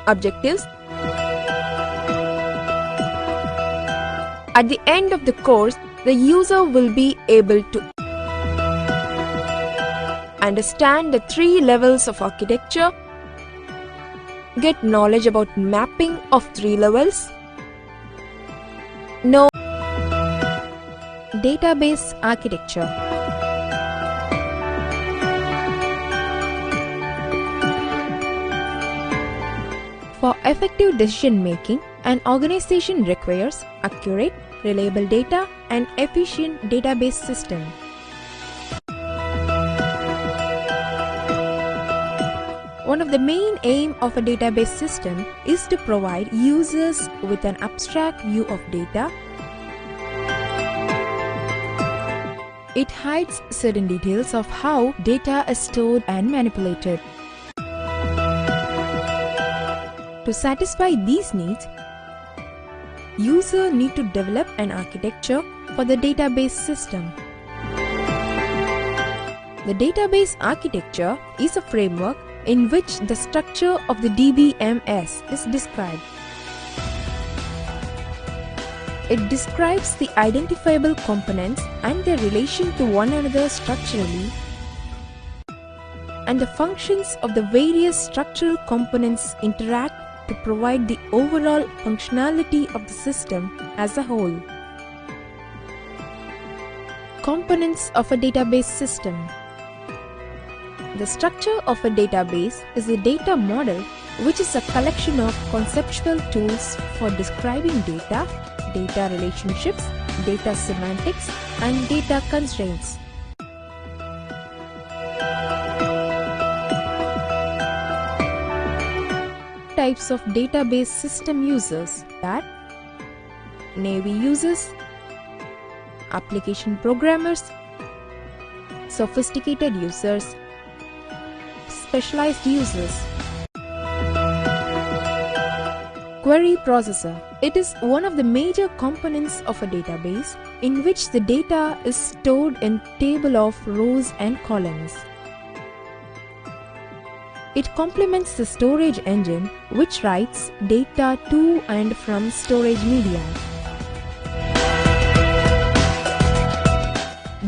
Objectives. At the end of the course, the user will be able to understand the 3 levels of architecture, get knowledge about mapping of 3 levels, know database architecture. For effective decision making, an organization requires accurate, reliable data and efficient database system. One of the main aims of a database system is to provide users with an abstract view of data. It hides certain details of how data is stored and manipulated. To satisfy these needs, users need to develop an architecture for the database system. The database architecture is a framework in which the structure of the IDMS is described. It describes the identifiable components and their relation to one another structurally, and the functions of the various structural components interact to provide the overall functionality of the system as a whole. Components of a database system. The structure of a database is a data model, which is a collection of conceptual tools for describing data, data relationships, data semantics, and data constraints. Types of database system users that Navy users, application programmers, sophisticated users, specialized users. Query processor. It is one of the major components of a database in which the data is stored in table of rows and columns. It complements the storage engine which writes data to and from storage media.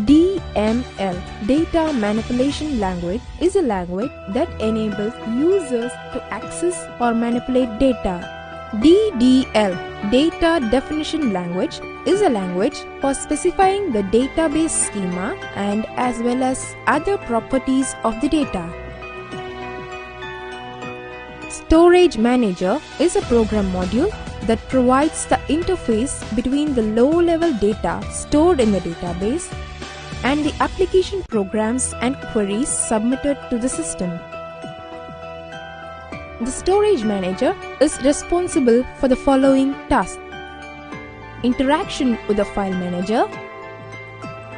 DML, Data Manipulation Language, is a language that enables users to access or manipulate data. DDL, Data Definition Language, is a language for specifying the database schema and as well as other properties of the data. Storage Manager is a program module that provides the interface between the low-level data stored in the database and the application programs and queries submitted to the system. The Storage Manager is responsible for the following tasks: interaction with the File Manager,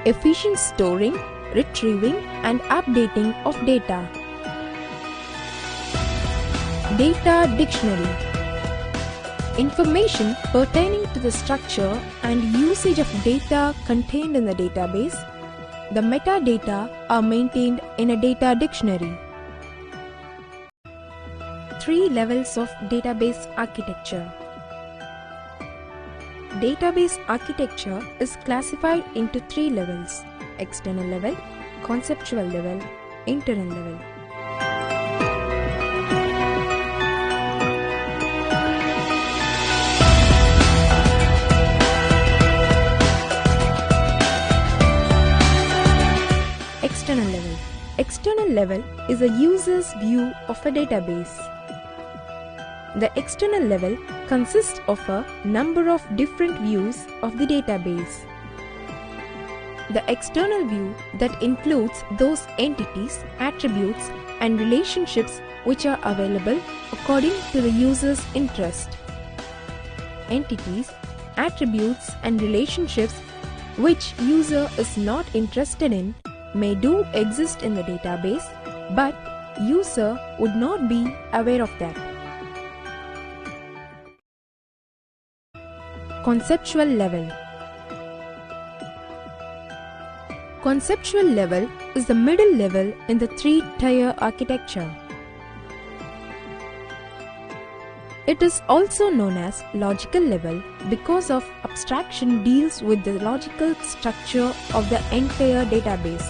efficient storing, retrieving, and updating of data. Data Dictionary. Information pertaining to the structure and usage of data contained in the database. The metadata are maintained in a data dictionary. 3 levels of database architecture. Database architecture is classified into 3 levels: external level, conceptual level, internal level. External level. External level is a user's view of a database. The external level consists of a number of different views of the database. The external view that includes those entities, attributes, and relationships which are available according to the user's interest. Entities, attributes, and relationships which user is not interested in may do exist in the database, but user would not be aware of that. Conceptual level. Conceptual level is the middle level in the 3-tier architecture. It is also known as logical level because of abstraction deals with the logical structure of the entire database.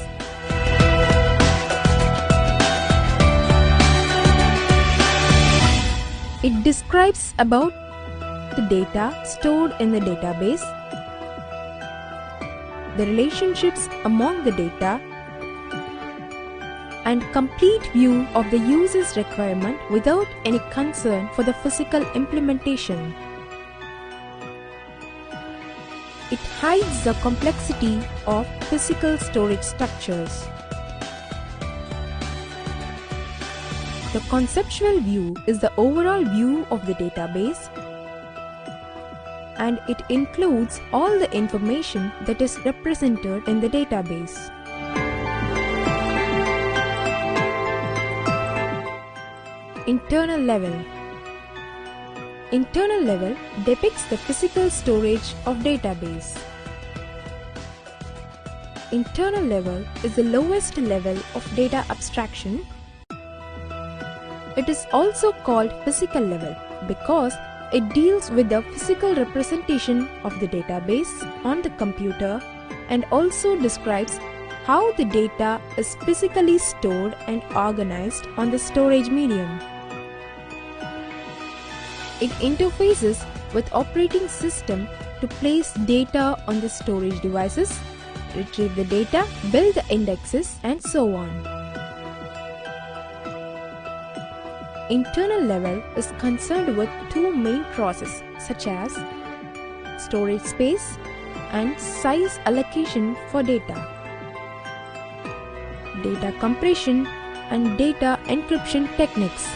It describes about the data stored in the database, the relationships among the data, and complete view of the user's requirement without any concern for the physical implementation. It hides the complexity of physical storage structures. The conceptual view is the overall view of the database, and it includes all the information that is represented in the database. Internal level. Internal level depicts the physical storage of database. Internal level is the lowest level of data abstraction. It is also called physical level because it deals with the physical representation of the database on the computer and also describes how the data is physically stored and organized on the storage medium. It interfaces with operating system to place data on the storage devices, retrieve the data, build the indexes, and so on. Internal level is concerned with two main processes such as storage space and size allocation for data, data compression and data encryption techniques.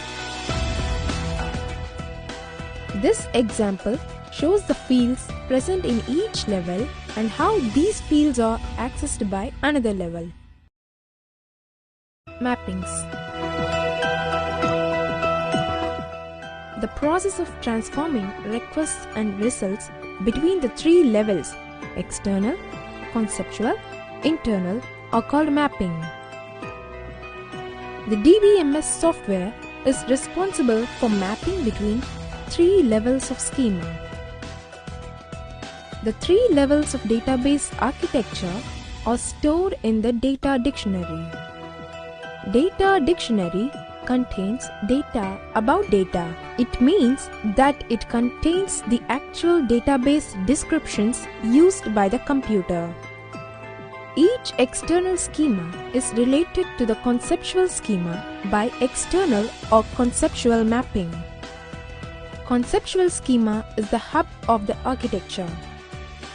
This example shows the fields present in each level and how these fields are accessed by another level. Mappings. The process of transforming requests and results between the three levels, external, conceptual, internal, are called mapping. The IDMS software is responsible for mapping between three levels of schema. The three levels of database architecture are stored in the data dictionary. Data dictionary contains data about data. It means that it contains the actual database descriptions used by the computer. Each external schema is related to the conceptual schema by external or conceptual mapping. Conceptual schema is the hub of the architecture.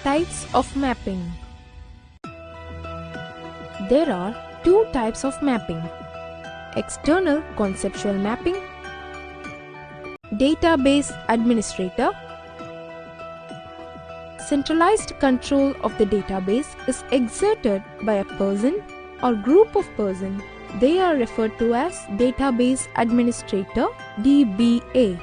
Types of mapping. There are two types of mapping: external conceptual mapping, database administrator. Centralized control of the database is exerted by a person or group of persons. They are referred to as database administrator, DBA.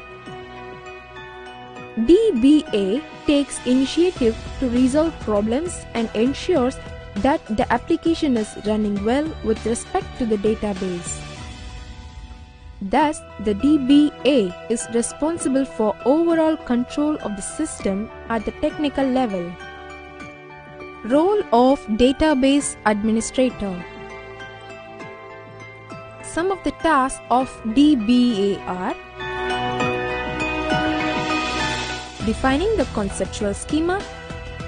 DBA takes initiative to resolve problems and ensures that the application is running well with respect to the database. Thus, the DBA is responsible for overall control of the system at the technical level. Role of database administrator. Some of the tasks of DBA are defining the conceptual schema,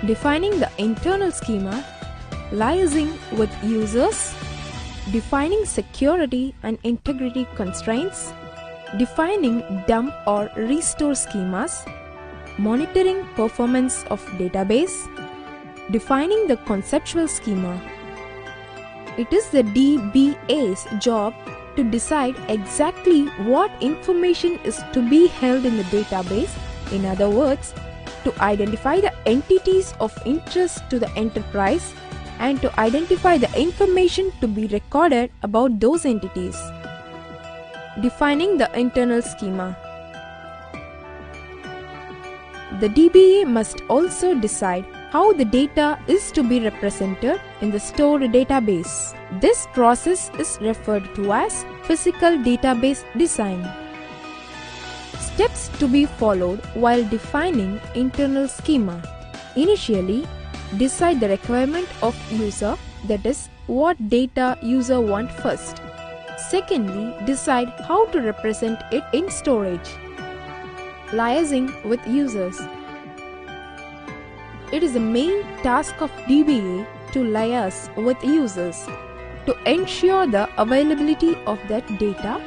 defining the internal schema, liaising with users, defining security and integrity constraints, defining dump or restore schemas, monitoring performance of database, defining the conceptual schema. It is the DBA's job to decide exactly what information is to be held in the database. In other words, to identify the entities of interest to the enterprise and to identify the information to be recorded about those entities. Defining the internal schema. The DBA must also decide how the data is to be represented in the stored database. This process is referred to as physical database design. Steps to be followed while defining internal schema. Initially, decide the requirement of user, that is, what data user wants first. Secondly, decide how to represent it in storage. Liaising with users. It is the main task of DBA to liaise with users to ensure the availability of that data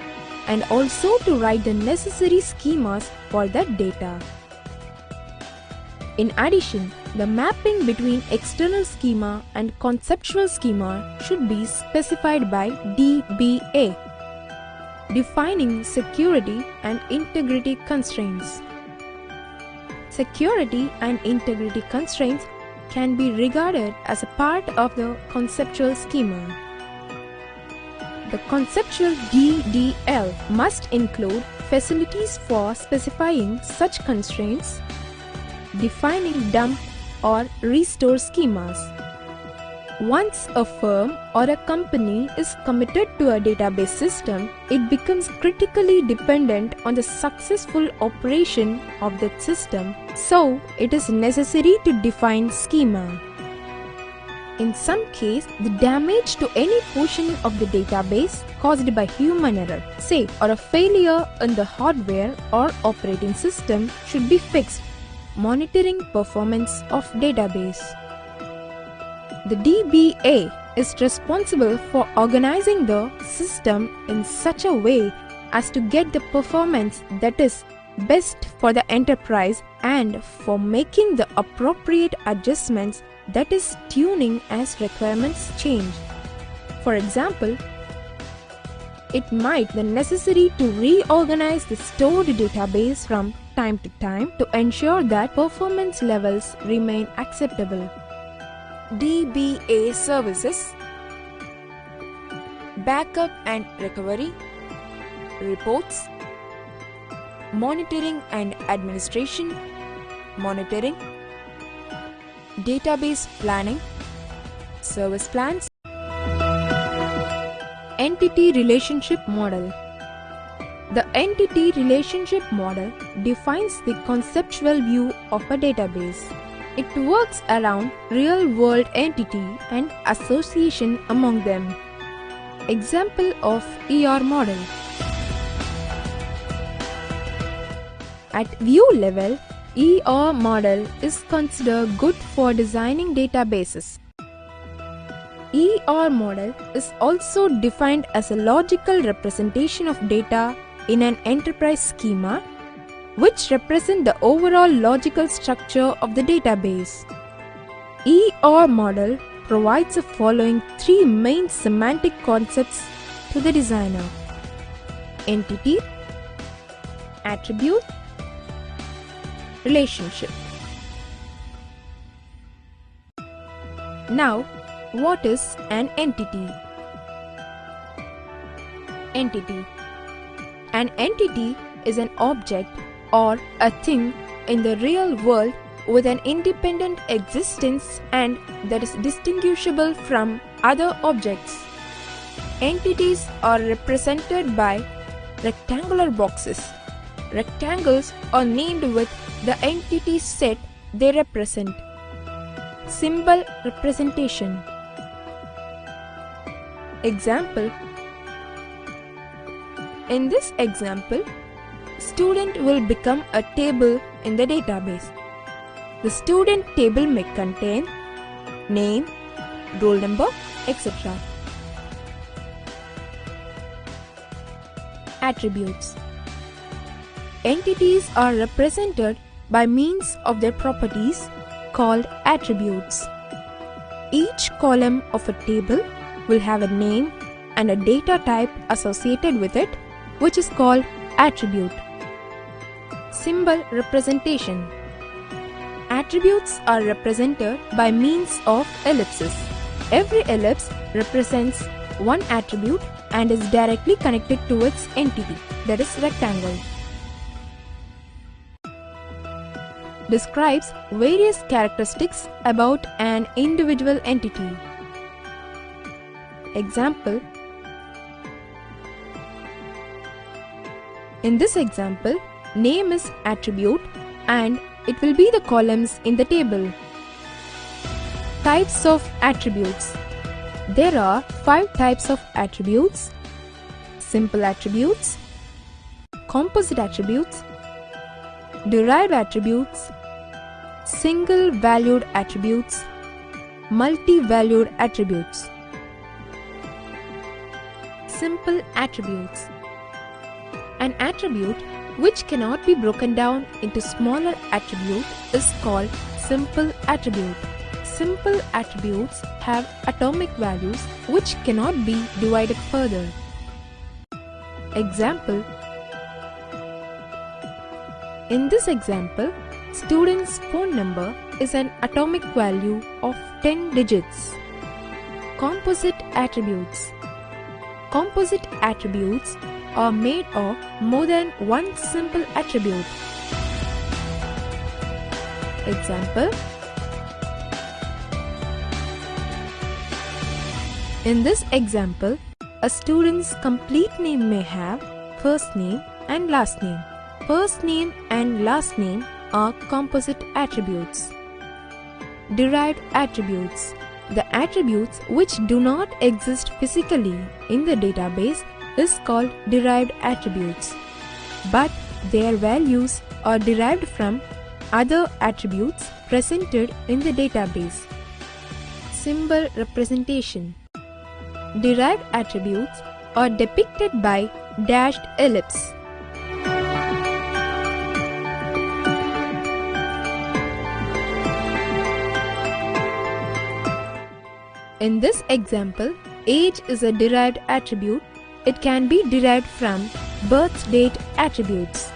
and also to write the necessary schemas for that data. In addition, the mapping between external schema and conceptual schema should be specified by DBA. Defining security and integrity constraints. Security and integrity constraints can be regarded as a part of the conceptual schema. The conceptual DDL must include facilities for specifying such constraints, defining dump or restore schemas. Once a firm or a company is committed to a database system, it becomes critically dependent on the successful operation of that system, so it is necessary to define schema. In some case, the damage to any portion of the database caused by human error, say, or a failure in the hardware or operating system should be fixed. Monitoring performance of database. The DBA is responsible for organizing the system in such a way as to get the performance that is best for the enterprise and for making the appropriate adjustments, that is tuning as requirements change. For example, it might be necessary to reorganize the stored database from time to time to ensure that performance levels remain acceptable. DBA services, backup and recovery, reports, monitoring and administration, monitoring, database planning, service plans, entity relationship model. The entity relationship model defines the conceptual view of a database. It works around real-world entity and association among them. Example of ER model. At view level, ER model is considered good for designing databases. ER model is also defined as a logical representation of data in an enterprise schema, which represent the overall logical structure of the database. ER model provides the following three main semantic concepts to the designer: entity, attribute, relationship. Now, what is an entity? Entity. An entity is an object or a thing in the real world with an independent existence and that is distinguishable from other objects. Entities are represented by rectangular boxes. Rectangles are named with the entity set they represent. Symbol representation. Example. In this example, student will become a table in the database. The student table may contain name, roll number, etc. Attributes. Entities are represented by means of their properties called attributes. Each column of a table will have a name and a data type associated with it, which is called attribute. Symbol representation. Attributes are represented by means of ellipses. Every ellipse represents one attribute and is directly connected to its entity, that is rectangle. Describes various characteristics about an individual entity. Example. In this example, name is attribute and it will be the columns in the table. Types of attributes. There are 5 types of attributes: simple attributes, composite attributes, derived attributes, single valued attributes, multi-valued attributes. Simple attributes. An attribute which cannot be broken down into smaller attributes is called simple attribute. Simple attributes have atomic values which cannot be divided further. Example. In this example, student's phone number is an atomic value of 10 digits. Composite attributes. Composite attributes are made of more than one simple attribute. Example. In this example, a student's complete name may have first name and last name. First name and last name are composite attributes. Derived attributes. The attributes which do not exist physically in the database is called derived attributes, but their values are derived from other attributes presented in the database. Symbol representation. Derived attributes are depicted by dashed ellipse. In this example, age is a derived attribute. It can be derived from birth date attributes.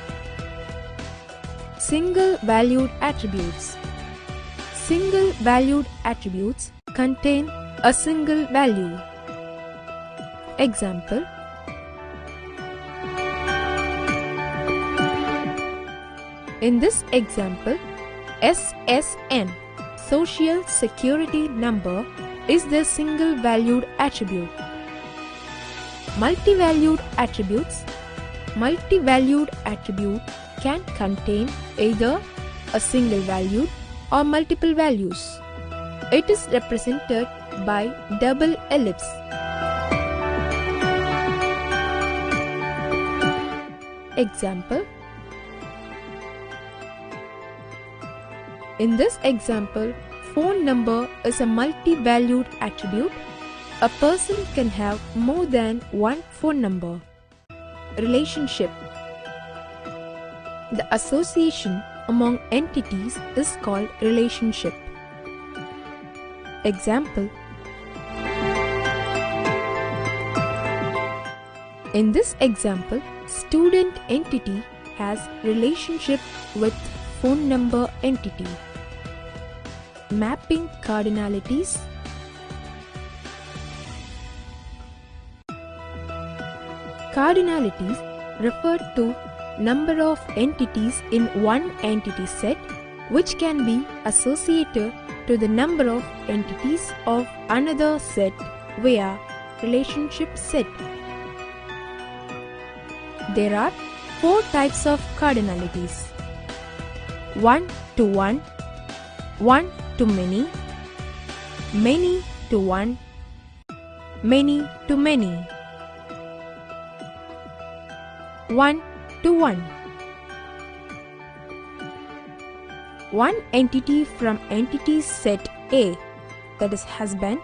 Single valued attributes. Single valued attributes contain a single value. Example. In this example, SSN, Social Security Number, is the single valued attribute. Multi-valued attributes. Multi-valued attribute can contain either a single value or multiple values. It is represented by double ellipse. Example. In this example, phone number is a multi-valued attribute. A person can have more than one phone number. Relationship. The association among entities is called relationship. Example. In this example, student entity has relationship with phone number entity. Mapping cardinalities. Cardinalities refer to number of entities in one entity set which can be associated to the number of entities of another set via relationship set. There are 4 types of cardinalities: one-to-one, one-to-many, many-to-one, many-to-many. One-to-one. One entity from entity set A, that is husband,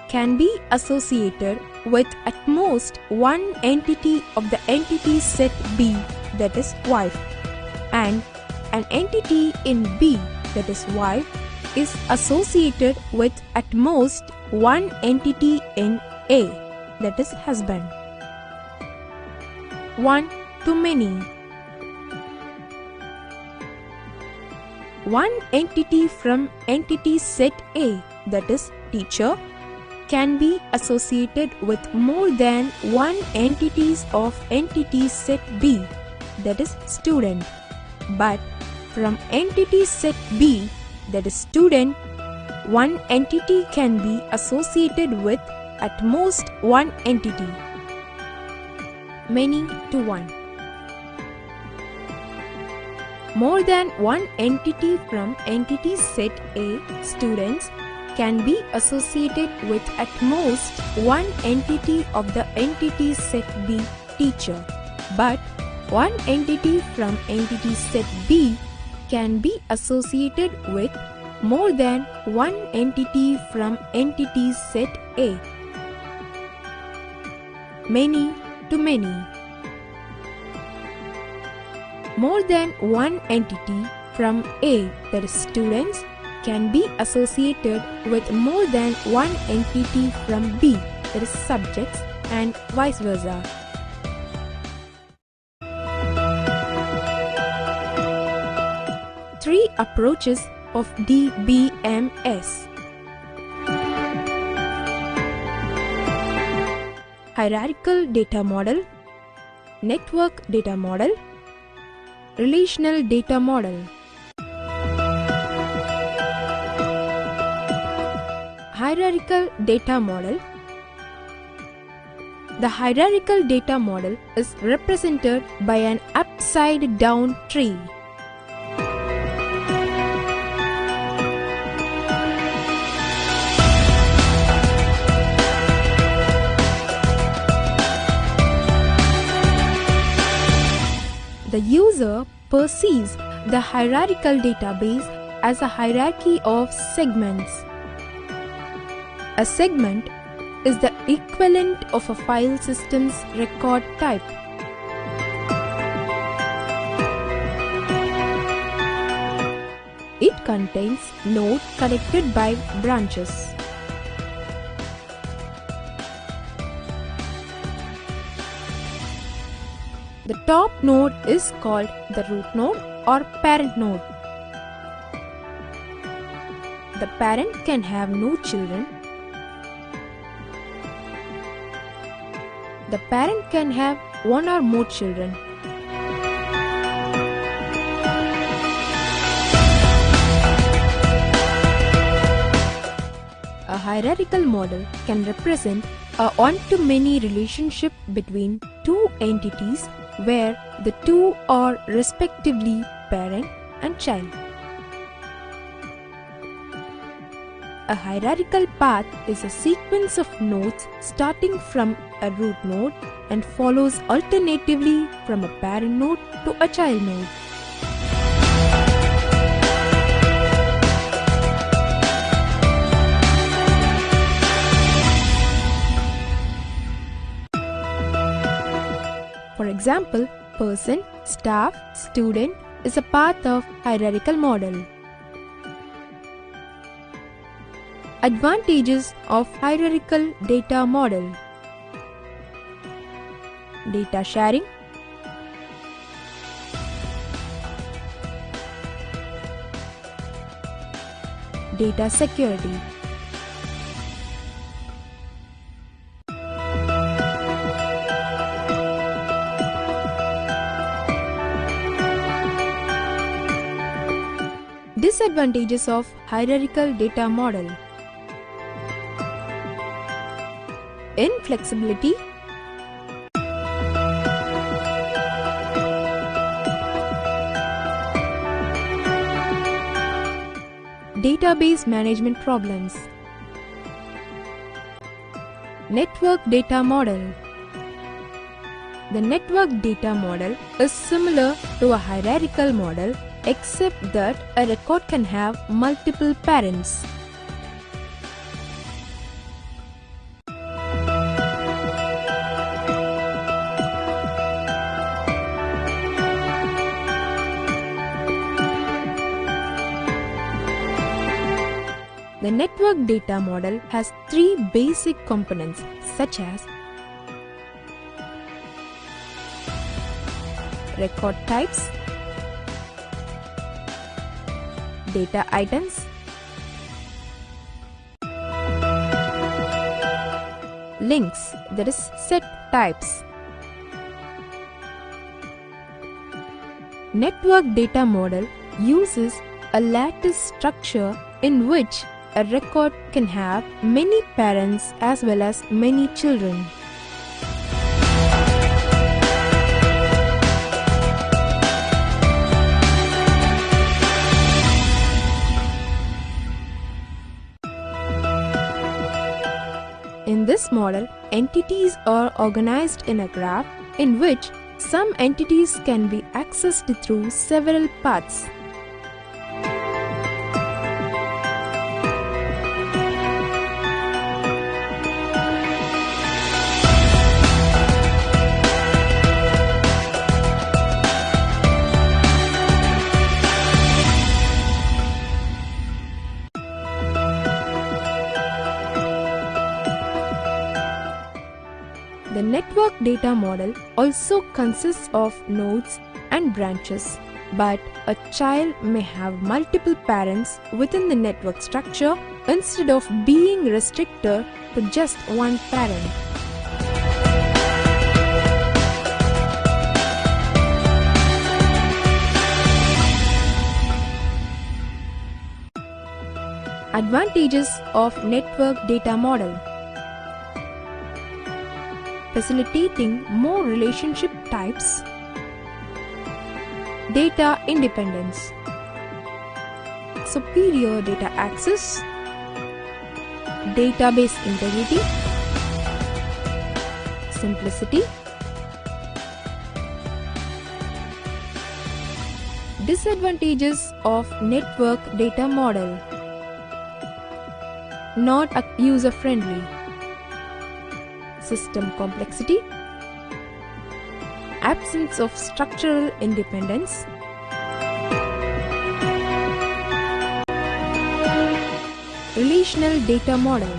can be associated with at most one entity of the entity set B, that is wife, and an entity in B, that is wife, is associated with at most one entity in A, that is husband. One-to-many. One entity from entity set A, that is teacher, can be associated with more than one entities of entity set B, that is student. But from entity set B, that is student, one entity can be associated with at most one entity. Many-to-one. More than one entity from entity set A students can be associated with at most one entity of the entity set B teacher, but one entity from entity set B can be associated with more than one entity from entity set A. Many to many. More than one entity from A, that is students, can be associated with more than one entity from B, that is subjects, and vice versa. Three approaches of IDMS. Hierarchical data model, network data model, relational data model. Hierarchical data model. The hierarchical data model is represented by an upside down tree. The user perceives the hierarchical database as a hierarchy of segments. A segment is the equivalent of a file system's record type. It contains nodes connected by branches. The top node is called the root node or parent node. The parent can have no children. The parent can have one or more children. A hierarchical model can represent a one-to-many relationship between two entities where the two are respectively parent and child. A hierarchical path is a sequence of nodes starting from a root node and follows alternatively from a parent node to a child node. For example, person, staff, student is a path of hierarchical model. Advantages of hierarchical data model. Data sharing, data security. Disadvantages of hierarchical data model. Inflexibility, database management problems. Network data model. The network data model is similar to a hierarchical model except that a record can have multiple parents. The network data model has three basic components such as record types, data items, links, that is set types. Network data model uses a lattice structure in which a record can have many parents as well as many children. this model, entities are organized in a graph in which some entities can be accessed through several paths. The network data model also consists of nodes and branches, but a child may have multiple parents within the network structure instead of being restricted to just one parent. Advantages of network data model: facilitating more relationship types, data independence, superior data access, database integrity, simplicity. Disadvantages of network data model: not user-friendly, system complexity, absence of structural independence, relational data model.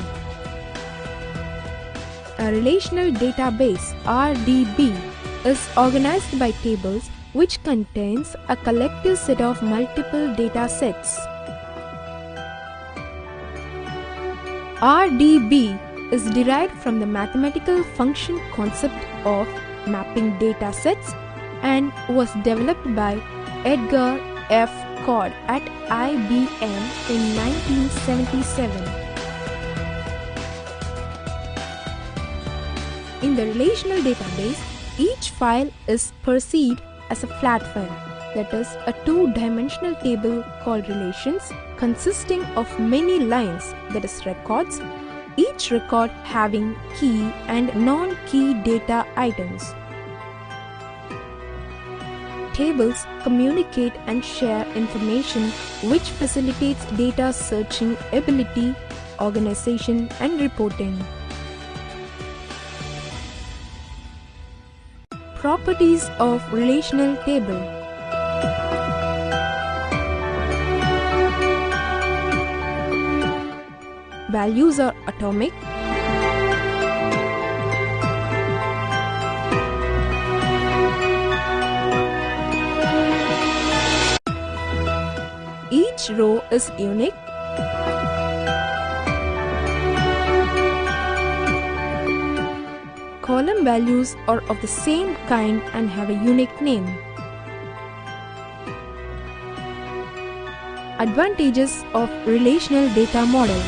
A relational database (RDB) is organized by tables which contains a collective set of multiple data sets. RDB is derived from the mathematical function concept of mapping data sets and was developed by Edgar F. Codd at IBM in 1977. In the relational database, each file is perceived as a flat file, that is, a two-dimensional table called relations consisting of many lines, that is, records, each record having key and non-key data items. Tables communicate and share information which facilitates data searching ability, organization, and reporting. Properties of relational table: values are atomic, each row is unique, column values are of the same kind and have a unique name. Advantages of relational data model: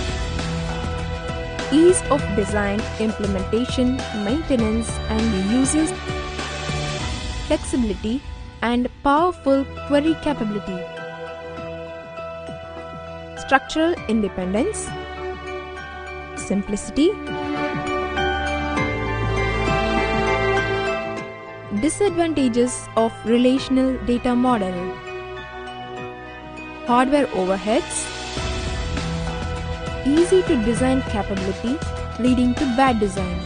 ease of design, implementation, maintenance and users, flexibility and powerful query capability, structural independence, simplicity. Disadvantages of relational data model: hardware overheads, easy to design capability leading to bad design.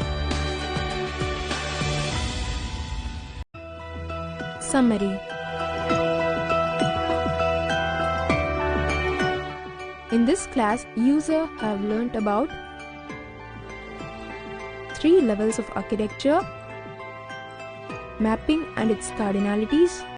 Summary: in this class, users have learnt about 3 levels of architecture, mapping and its cardinalities,